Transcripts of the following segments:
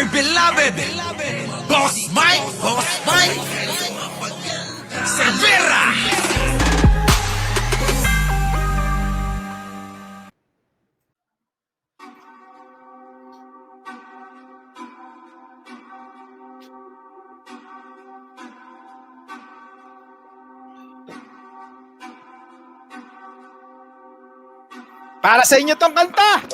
my beloved Boss Mike Cervera. Para sa inyo tong kanta.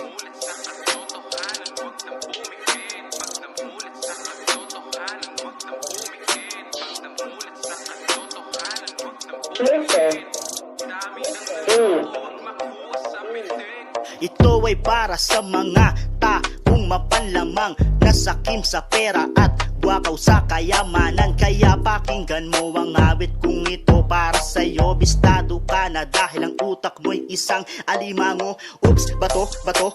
Ito ay para sa mga taong mapanlamang, nasakim sa pera at wakaw sa kayamanan. Kaya pakinggan mo ang awit kung ito para sa'yo. Bistado ka na dahil ang utak mo'y isang alimango. Oops, bato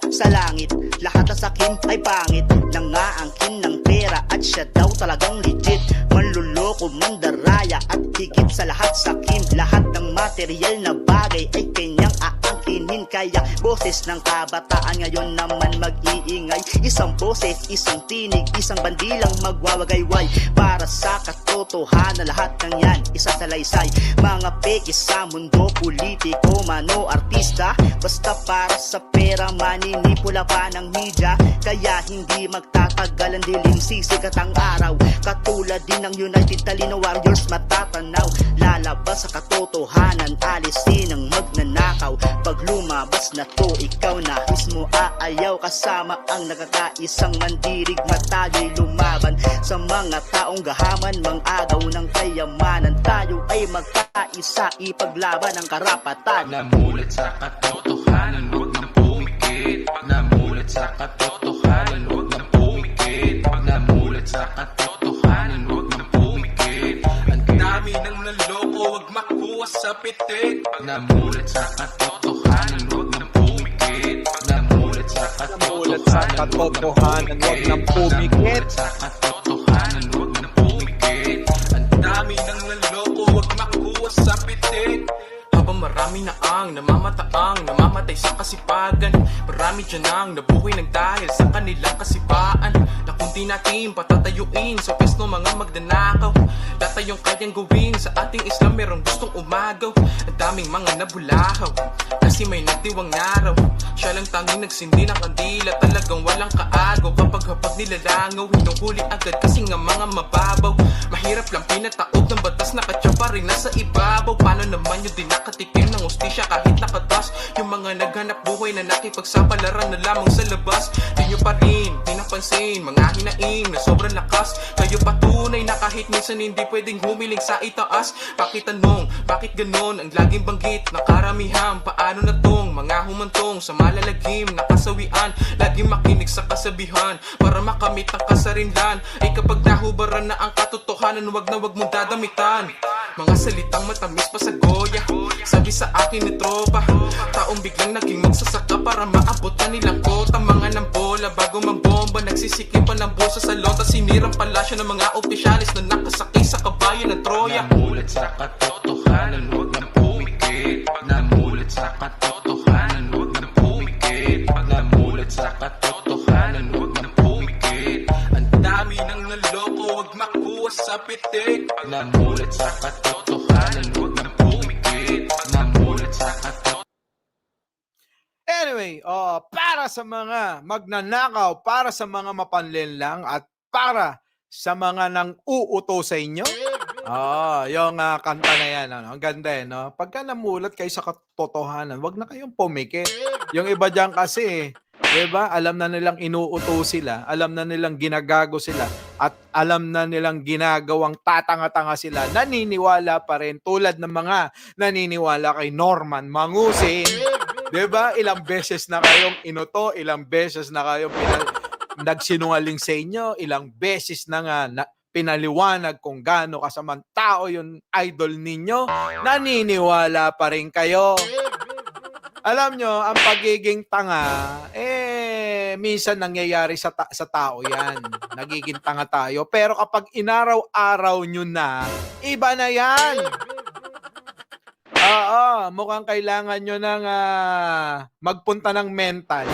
sa langit, lahat ng sakim ay pangit. Nangaangkin ng pera at siya daw talagang legit. Manluloko, mandaraya at higit sa lahat sakim. Lahat ng material na bagay ay kanyang aangkinin. Kaya boses ng kabataan ngayon naman mag-iingay. Isang boses, isang tinig, isang bandilang magwawagayway. Para sa katotohanan lahat ng yan isasalaysay. Mga pekis sa mundo, politiko, mano, artista, basta para sa pera maninipula pa ng media. Kaya hindi magtatagal ang dilim, sisikat ang araw. Katulad din ng United Talino Warriors matatanaw. Lalabas sa katotohanan, alisin ang magnanakaw. Pag lumabas na to, ikaw na mismo aayaw. Kasama ang nakakaisang mandirig, matayo'y lumaban sa mga taong gahaman, mang-agaw ng kayamanan. Tayo ay magkaisa, ipaglaban ang karapatan. Namulat sa katotohanan, huwag nang pumikit. Namulat sa katotohanan, huwag nang pumikit. Namulat sa katotohanan, huwag nang pumikit. Ang dami ng naloko, huwag makuha sa pitik. Namulat sa katotohanan, huwag nang pumikit. Namulat sa Katotohanan, huwag nang pumikit. Sa katotohanan, huwag nang pumikit. Ang dami ng naloko, huwag makuha sa pitik. Habang marami na ang namamatay sa kasipagan, marami dyan ang nabuhay ng dahil sa kanilang kasipaan. Na kung di natin patatayuin sa pwesto mga magnanakaw, tatayong kayang gawin sa ating Islam merong gustong umagaw. Ang daming mga nabulahaw kasi may nagdiwang araw. Siya lang tanging nagsindi ng kandila, talagang walang kaagaw. Kapag hapag nilalangaw, hinuhuli agad kasi nga mga mababaw. Mahirap lang pinataog ng batas, nakatya pa rin nasa ibabaw. Paano naman yung dinakatikim ng ustisya kahit nakatas? Yung mga naghanap buhay na nakipagsapalaran na lamang sa labas, di nyo pa rin pinapansin mga hinaing na sobrang lakas. Kayo patunay na kahit minsan hindi pwedeng humiling sa itaas. Pakitanong, bakit ganon ang laging banggit na karamihan? Paano na tong mga humantong sa malalagim na kasawian? Laging makinig sa kasabihan para makamit ang kasarinlan. Ay kapag nahubaran na ang katotohanan, wag na wag mong dadamitan. Mga salitang matamis pa sa goya, sabi sa akin ni tropa, taong biglang naging magsasaka para maabot na nilang kota. Mga nambola bago mambomba, nagsisikip pa ng bulsa sa lota. Sinirang palasyo ng mga opisyalis na nakasakay sa kabayo ng Troya. Namulat sa katotohanan, huwag nang pumikit. Namulat sa katotohanan, huwag nang pumikit. Namulat sa katotohanan, huwag nang pumikit. Ang dami ng naloko, huwag makuha sa pitik. Namulat sa katotohanan, huwag nang pumikit. Namulat sa katotohanan. Anyway, para sa mga magnanakaw, para sa mga mapanlinlang, at para sa mga nang uuto sa inyo. Yung kanta na yan, ano? Ang ganda eh, no? Pagka namulat kayo sa katotohanan, wag na kayong pumikit. Yung iba dyan kasi, diba? Alam na nilang inuuto sila, alam na nilang ginagago sila, at alam na nilang ginagawang tatanga-tanga sila, naniniwala pa rin, tulad ng mga naniniwala kay Norman Mangusin. Diba? Ilang beses na kayong inuto, ilang beses na kayong nagsinungaling sa inyo, ilang beses na nga pinaliwanag kung gaano kasamang tao yung idol ninyo, naniniwala pa rin kayo. Alam nyo, ang pagiging tanga, minsan nangyayari sa tao yan. Nagiging tanga tayo. Pero kapag inaraw-araw nyo na, iba na yan. Mukhang kailangan nyo nang magpunta ng mental.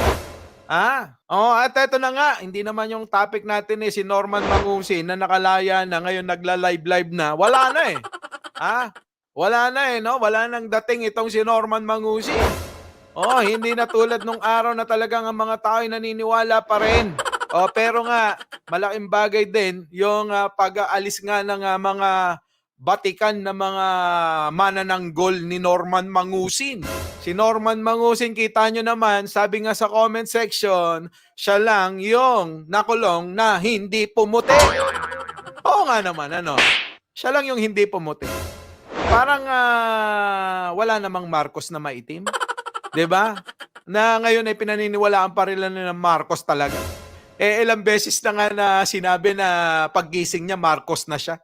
At eto na nga, hindi naman yung topic natin si Norman Mangusin na nakalaya na ngayon nagla-live na. Wala na eh. Wala na no? Wala nang dating itong si Norman Mangusin. Hindi na tulad nung araw na talagang ang mga tao ay naniniwala pa rin. Pero nga, malaking bagay din yung pag-aalis nga ng mga batikan na mga manananggol ni Norman Mangusin. Si Norman Mangusin, kita nyo naman, sabi nga sa comment section, siya lang yung nakulong na hindi pumuti. Oo nga naman, siya lang yung hindi pumuti. Parang wala namang Marcos na maitim. 'Di ba? Na ngayon ay pinaniniwalaan pa rin ng Marcos talaga. Ilang beses na nga na sinabi na paggising niya Marcos na siya.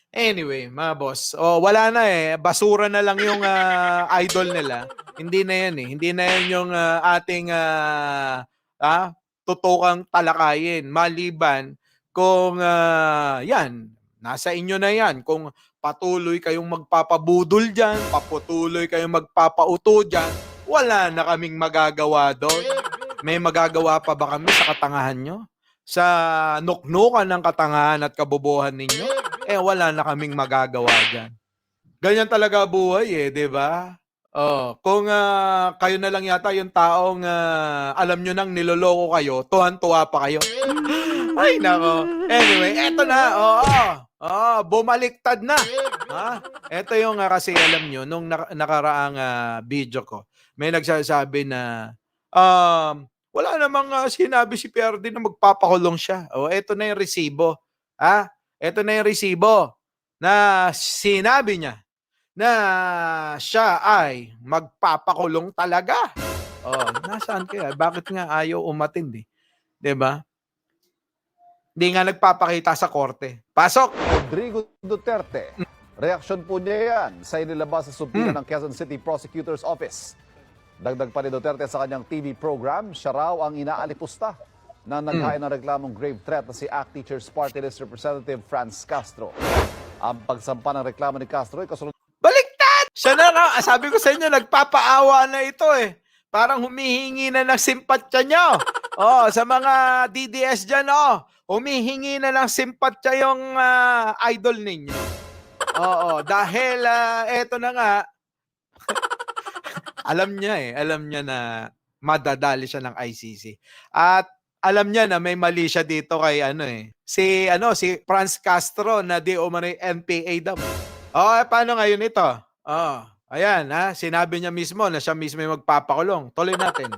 Anyway, mga boss, wala na basura na lang yung idol nila. Hindi na yan Hindi na yan yung ating tutukang talakayin. Maliban kung yan, nasa inyo na yan. Kung patuloy kayong magpapabudol dyan, patuloy kayong magpapauto dyan, wala na kaming magagawa doon. May magagawa pa ba kami sa katangahan nyo? Sa nuknukan ng katangahan at kabobohan ninyo? Wala na kaming magagawa dyan. Ganyan talaga buhay di ba? Kung kayo na lang yata yung taong alam nyo nang niloloko kayo, tuwan-tuwa pa kayo. Ay, nako. Anyway, eto na. Bumaliktad na. Ito yung kasi alam nyo, nung nakaraang video ko, may nagsasabi na wala namang sinabi si Perdi na magpapakulong siya. Ito na yung resibo. Ito na yung resibo na sinabi niya na siya ay magpapakulong talaga. Nasaan kaya? Bakit nga ayaw umatindi? 'Di ba? Hindi nga nagpapakita sa korte. Pasok! Rodrigo Duterte. Reaksyon po niya yan sa inilabas sa subpoena ng Quezon City Prosecutor's Office. Dagdag pa ni Duterte sa kanyang TV program, siya raw ang inaalipusta na naghain ng reklamong grave threat na si ACT Teachers Party List Representative Franz Castro. Ang pagsampa ng reklamo ni Castro ay kasunod. Baliktad! Siya na nga, sabi ko sa inyo, nagpapaawa na ito Parang humihingi na ng simpatya nyo. Sa mga DDS dyan, humihingi na ng simpatya yung idol ninyo. Dahil eto na nga, alam niya na madadali siya ng ICC. At alam niya na may mali siya dito kay si Franz Castro na di umano'y NPA daw. Paano ngayon ito? Ayan, sinabi niya mismo na siya mismo yung magpapakulong. Tuloy natin.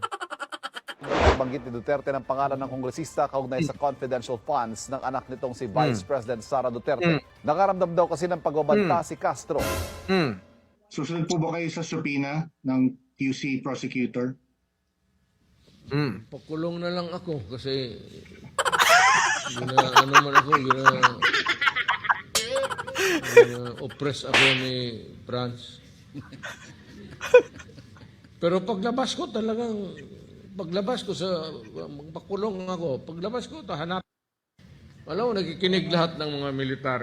Banggit ni Duterte ng pangalan ng kongresista kaugnay sa confidential funds ng anak nitong si Vice President Sara Duterte. Nakaramdam daw kasi ng pagbabanta si Castro. Susunod po ba kayo sa subpoena ng QC prosecutor? Pakulong na lang ako kasi oppress ako ni Franz. Pero paglabas ko magpakulong ako. Paglabas ko, hanap. Alam mo, nakikinig lahat ng mga militar.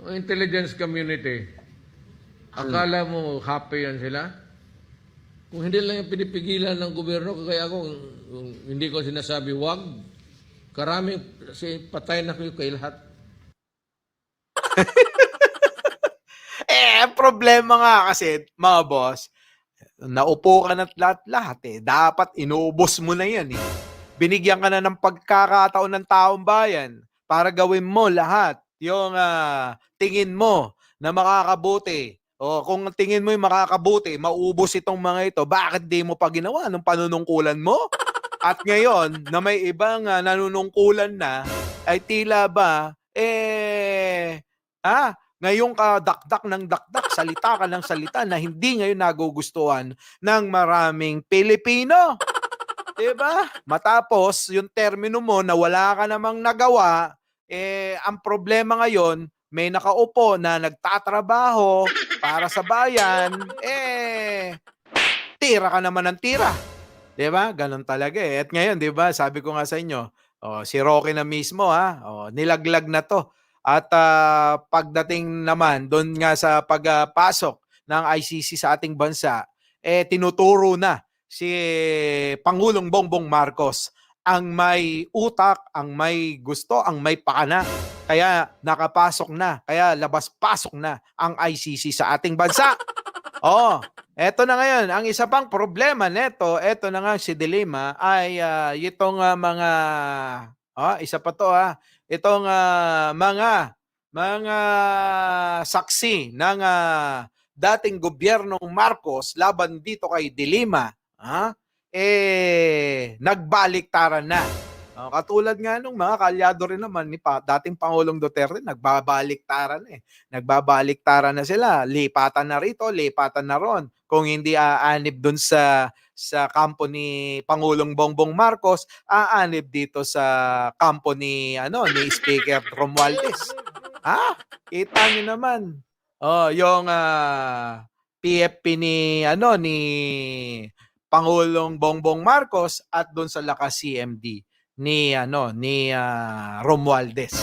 Ang intelligence community. Akala mo happy yan sila? Kung hindi lang yung pinipigilan ng gobyerno, kaya ako, hindi ko sinasabi wag, karami, kasi patay na kayo kay lahat. Problema nga kasi, mga boss, naupo ka na lahat Dapat inuubos mo na yan Binigyan ka na ng pagkakataon ng taong bayan para gawin mo lahat yung tingin mo na makakabuti. Kung tingin mo yung makakabuti, maubos itong mga ito, bakit di mo pa ginawa nung panunungkulan mo? At ngayon, na may ibang nanunungkulan na, ay tila ba, ngayong ka dakdak ng dakdak, salita ka ng salita na hindi ngayon nagugustuhan ng maraming Pilipino. Diba? Matapos, yung termino mo na wala ka namang nagawa, ang problema ngayon, may nakaupo na nagtatrabaho para sa bayan, tira ka naman ng tira. Diba? Ganon talaga At ngayon, diba, sabi ko nga sa inyo, si Rocky na mismo, nilaglag na to. At pagdating naman doon nga sa pagpasok ng ICC sa ating bansa, tinuturo na si Pangulong Bongbong Marcos ang may utak, ang may gusto, ang may pakana. Kaya nakapasok na, kaya labas-pasok na ang ICC sa ating bansa. Oh, eto na ngayon, ang isa pang problema neto, eto na nga si Dilima ay itong mga isa pa to itong mga saksi ng dating gobyernong Marcos laban dito kay Dilima, nagbaliktaran na. Katulad nga nung mga kalyado rin naman ni dating Pangulong Duterte, nagbabaliktaran eh. Nagbabaliktaran na sila. Lipatan na rito, lipatan na ron. Kung hindi aanib dun sa kampo ni Pangulong Bongbong Marcos, aanib dito sa kampo ni Speaker Romualdez. Kita niyo naman. Yung PFP ni Pangulong Bongbong Marcos at doon sa lakas CMD ni Romualdez.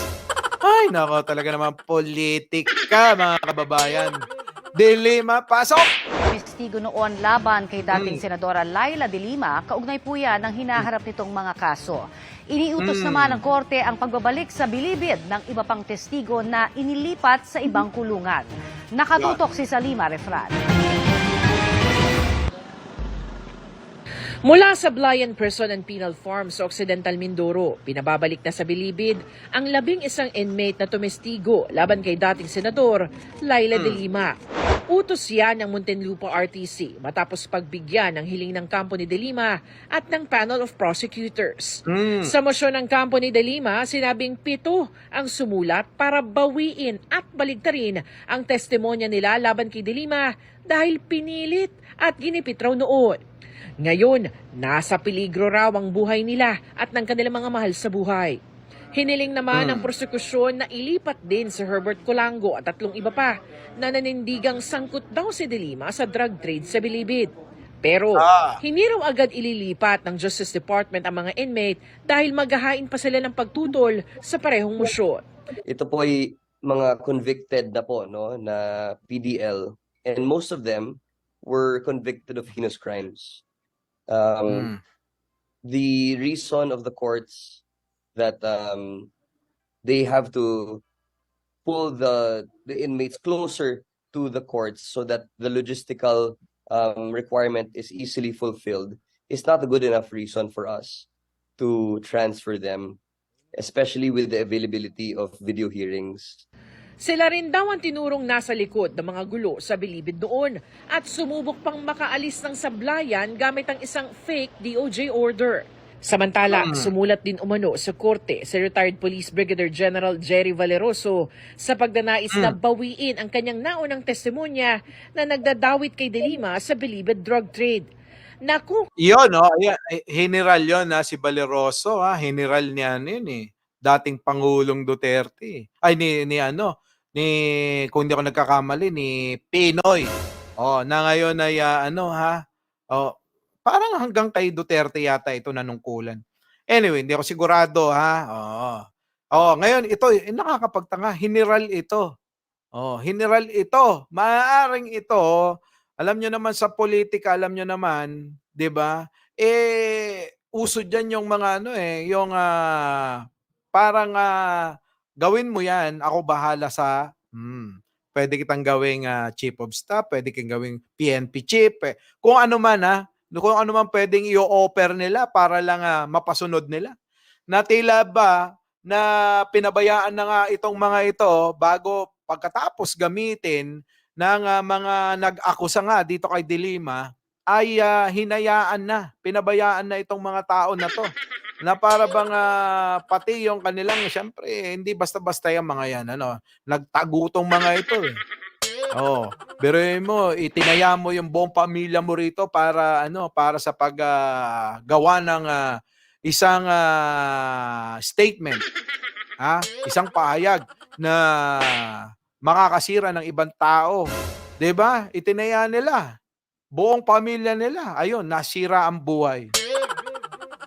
Ay, nako, talaga naman politika, mga kababayan. Dilima, pasok! Testigo noon laban kay dating Senadora Laila de Lima, kaugnay po yan ang hinaharap nitong mga kaso. Iniutos naman ng korte ang pagbabalik sa bilibid ng iba pang testigo na inilipat sa ibang kulungan. Nakatutok si Salima Refran. Mula sa Blayan Prison and Penal Farm sa Occidental Mindoro, pinababalik na sa bilibid ang 11 inmate na tumestigo laban kay dating Senador Laila de Lima. Utos yan ng Muntinlupa RTC matapos pagbigyan ng hiling ng kampo ni de Lima at ng panel of prosecutors. Sa mosyon ng kampo ni de Lima, sinabing 7 ang sumulat para bawiin at baligtarin ang testimonya nila laban kay de Lima dahil pinilit at ginipit raw noon. Ngayon, nasa peligro raw ang buhay nila at ng kanilang mga mahal sa buhay. Hiniling naman ng prosekusyon na ilipat din si Herbert Colango at 3 iba pa na nanindigang sangkot daw si de Lima sa drug trade sa bilibid. Pero hindi raw agad ililipat ng Justice Department ang mga inmate dahil maghahain pa sila ng pagtutol sa parehong mosyon. Ito po ay mga convicted na po na PDL, and most of them were convicted of heinous crimes. The reason of the courts that they have to pull the inmates closer to the courts so that the logistical requirement is easily fulfilled is not a good enough reason for us to transfer them, especially with the availability of video hearings. Sila rin daw ang tinurong nasa likod ng mga gulo sa bilibid noon at sumubok pang makaalis ng sablayan gamit ang isang fake DOJ order. Samantala, sumulat din umano sa korte si retired Police Brigadier General Jerry Valeroso sa pagdanais na bawiin ang kanyang naunang testimonya na nagdadawit kay de Lima sa bilibid drug trade. Naku! Yun, General yun si Valeroso, General niyan yun dating Pangulong Duterte. Ay, kung hindi ako nagkakamali, ni Pinoy. Na ngayon ay parang hanggang kay Duterte yata ito nanungkulan. Anyway, hindi ako sigurado ngayon ito nakakapagtanga, general ito. General ito. Maaaring ito, alam nyo naman sa politika, alam nyo naman, 'di ba? Uso diyan yung mga parang gawin mo 'yan, ako bahala sa pwede kitang gawing chief of staff, pwede kitang gawing PNP chief, kung ano man kung ano man pwedeng i-offer nila para lang mapasunod nila. Na tila ba na pinabayaan na nga itong mga ito bago pagkatapos gamitin ng mga nag-akusa nga dito kay de Lima ay pinabayaan na itong mga tao na to. Na para bang pati yung kanilang, siyempre, hindi basta-basta yung mga yan, nagtagutong mga ito biruin mo, itinaya mo yung buong pamilya mo rito para sa paggawa ng isang statement, isang pahayag na makakasira ng ibang tao, 'di ba? Itinaya nila, buong pamilya nila, ayun, nasira ang buhay.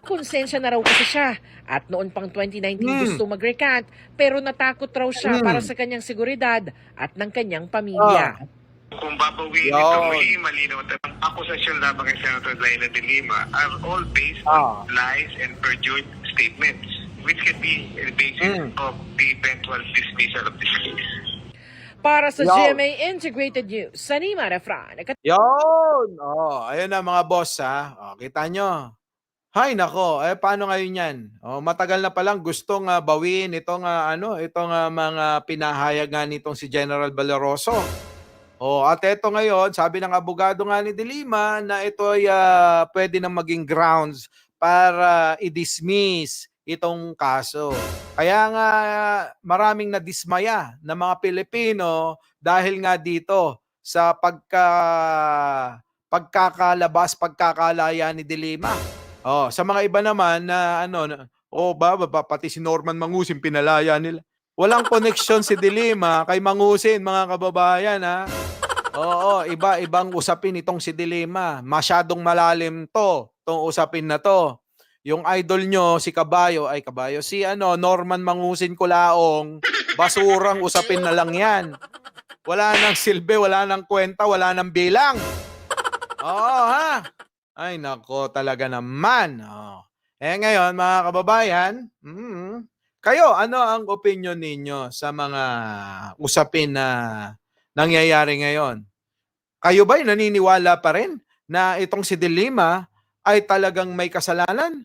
Konsensya na raw kasi siya at noon pang 2019 gusto mag-recant pero natakot raw siya para sa kanyang seguridad at ng kanyang pamilya. Kung babawiin Yun. ito, magiging malinaw at ang akusasyon laban kay Senator Laila de Lima are all based on lies and perjured statements, which can be the basis of the eventual dismissal of this case. Para sa Yo. GMA Integrated News, Sanima Refran. Yun! Ayun na mga boss ha. Kita nyo. Hay nako, paano ngayon yan? Matagal na palang gustong bawiin itong mga pinahayag nga nitong si General Valeroso. At eto ngayon, sabi ng abogado nga ni De Lima na ito ay pwede na maging grounds para i-dismiss itong kaso. Kaya nga maraming nadismaya na mga Pilipino dahil nga dito sa pagkakalaya ni De Lima. Sa mga iba naman na pati si Norman Mangusin pinalaya nila. Walang connection si De Lima kay Mangusin, mga kababayan ha. Iba-ibang usapin itong si De Lima. Masyadong malalim tong usapin na to. Yung idol nyo, si si Norman Mangusin Kulaong, basurang usapin na lang yan. Wala nang silbi, wala nang kwenta, wala nang bilang. Ha? Ay nako, talaga naman. Ngayon mga kababayan, kayo, ano ang opinion ninyo sa mga usapin na nangyayari ngayon? Kayo ba'y naniniwala pa rin na itong si De Lima ay talagang may kasalanan?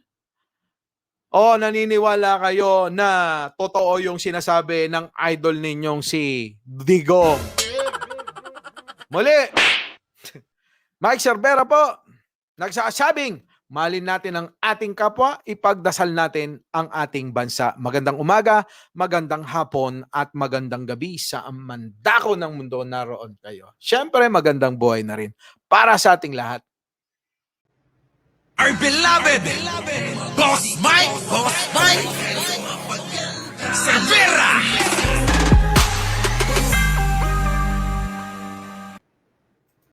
O naniniwala kayo na totoo yung sinasabi ng idol ninyong si Digong? Muli, Mike Cervera po, nagsasabing, mahalin natin ang ating kapwa, ipagdasal natin ang ating bansa. Magandang umaga, magandang hapon, at magandang gabi sa mandako ng mundo naroon kayo. Siyempre, magandang buhay na rin para sa ating lahat. Our beloved Boss Mike